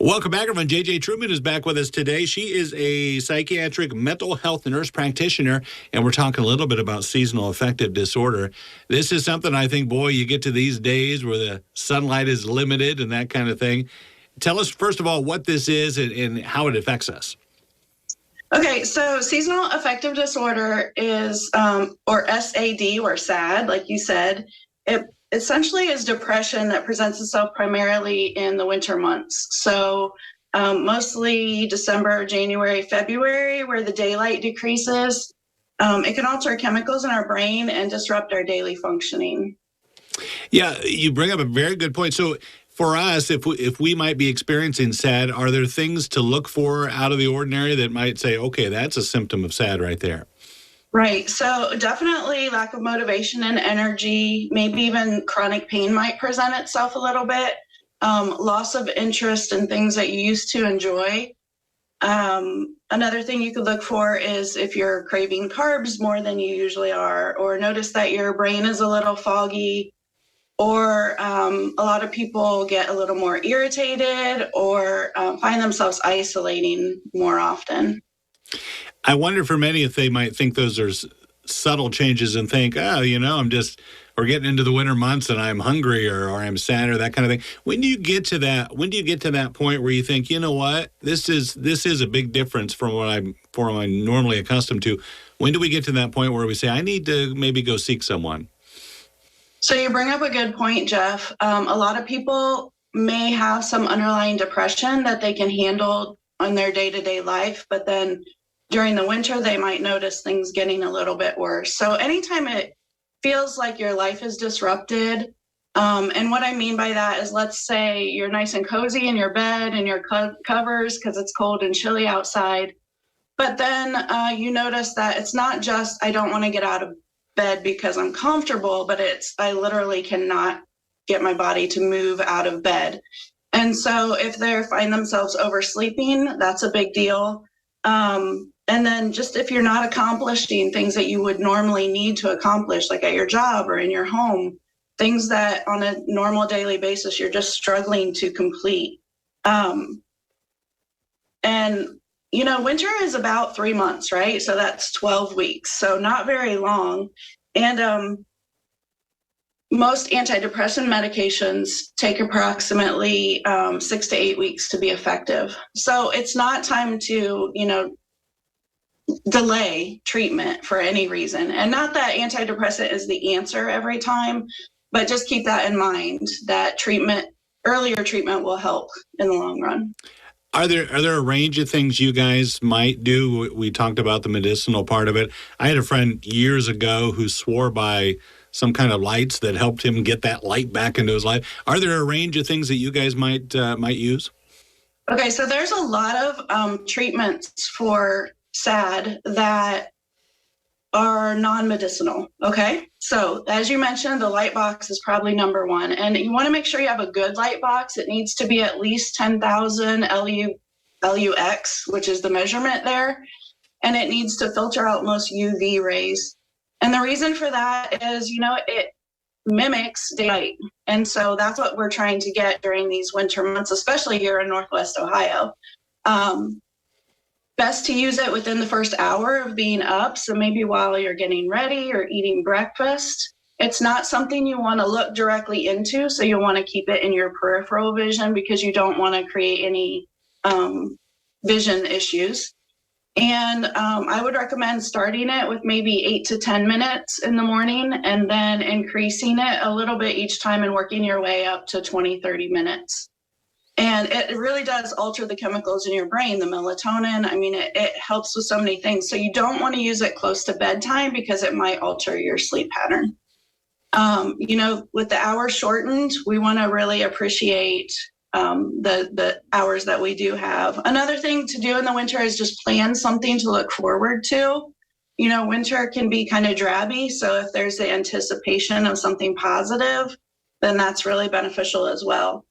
Welcome back, everyone. JJ Truman is back with us today. She is a psychiatric mental health nurse practitioner, and we're talking a little bit about seasonal affective disorder. This is something I think, boy, you get to these days where the sunlight is limited and that kind of thing. Tell us, first of all, what this is and how it affects us. Okay, so seasonal affective disorder is, or SAD, or SAD, like you said. It essentially is depression that presents itself primarily in the winter months. So mostly December, January, February, where the daylight decreases. It can alter chemicals in our brain and disrupt our daily functioning. Yeah, you bring up a very good point. So for us, if we might be experiencing SAD, are there things to look for out of the ordinary that might say, okay, that's a symptom of SAD right there? Right. So definitely lack of motivation and energy, maybe even chronic pain might present itself a little bit. Loss of interest in things that you used to enjoy. Another thing you could look for is if you're craving carbs more than you usually are, or notice that your brain is a little foggy, or a lot of people get a little more irritated or find themselves isolating more often. I wonder for many if they might think those are subtle changes and think, oh, we're getting into the winter months and I'm hungry or I'm sad or that kind of thing. When do you get to that point where you think, you know what, this is a big difference from what I'm normally accustomed to? When do we get to that point where we say, I need to maybe go seek someone? So you bring up a good point, Jeff. A lot of people may have some underlying depression that they can handle on their day-to-day life, but then during the winter, they might notice things getting a little bit worse. So anytime it feels like your life is disrupted, and what I mean by that is, let's say you're nice and cozy in your bed and your covers because it's cold and chilly outside, but then you notice that it's not just, I don't want to get out of bed because I'm comfortable, but I literally cannot get my body to move out of bed. And so if they find themselves oversleeping, that's a big deal. And then just if you're not accomplishing things that you would normally need to accomplish, like at your job or in your home, things that on a normal daily basis you're just struggling to complete. And winter is about 3 months, right? So that's 12 weeks, so not very long. And most antidepressant medications take approximately 6 to 8 weeks to be effective. So it's not time to, delay treatment for any reason. And not that antidepressant is the answer every time, but just keep that in mind, that earlier treatment will help in the long run. Are there a range of things you guys might do? We talked about the medicinal part of it. I had a friend years ago who swore by some kind of lights that helped him get that light back into his life. Are there a range of things that you guys might use? Okay, so there's a lot of treatments for SAD that are non-medicinal. Okay, so as you mentioned, the light box is probably number one, and you want to make sure you have a good light box. It needs to be at least 10,000 LUX, which is the measurement there, and it needs to filter out most UV rays. And the reason for that is, it mimics daylight, and so that's what we're trying to get during these winter months, especially here in Northwest Ohio. Best to use it within the first hour of being up. So maybe while you're getting ready or eating breakfast. It's not something you want to look directly into. So you'll want to keep it in your peripheral vision because you don't want to create any vision issues. And I would recommend starting it with maybe 8 to 10 minutes in the morning and then increasing it a little bit each time and working your way up to 20, 30 minutes. And it really does alter the chemicals in your brain, the melatonin. I mean, it helps with so many things. So you don't want to use it close to bedtime because it might alter your sleep pattern. With the hours shortened, we want to really appreciate the hours that we do have. Another thing to do in the winter is just plan something to look forward to. Winter can be kind of drabby. So if there's the anticipation of something positive, then that's really beneficial as well.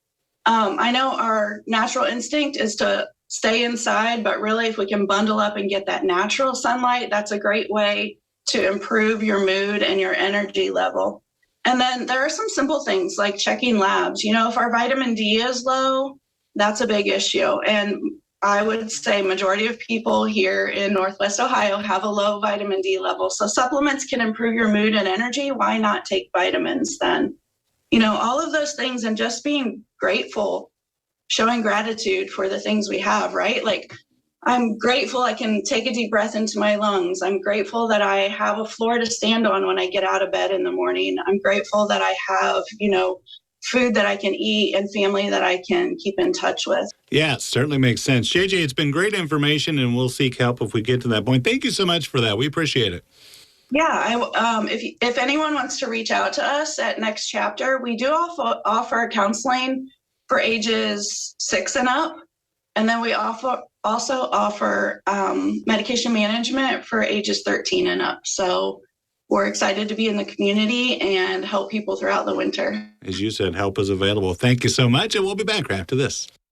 I know our natural instinct is to stay inside, but really if we can bundle up and get that natural sunlight, that's a great way to improve your mood and your energy level. And then there are some simple things like checking labs. If our vitamin D is low, That's a big issue. And I would say majority of people here in Northwest Ohio have a low vitamin D level. So supplements can improve your mood and energy. Why not take vitamins then? All of those things, and just being grateful, showing gratitude for the things we have, right? Like, I'm grateful I can take a deep breath into my lungs. I'm grateful that I have a floor to stand on when I get out of bed in the morning. I'm grateful that I have, food that I can eat and family that I can keep in touch with. Yeah, it certainly makes sense. JJ, it's been great information, and we'll seek help if we get to that point. Thank you so much for that. We appreciate it. Yeah, if anyone wants to reach out to us at Next Chapter, we do offer counseling for ages 6 and up, and then we also offer medication management for ages 13 and up. So we're excited to be in the community and help people throughout the winter. As you said, help is available. Thank you so much, and we'll be back after this.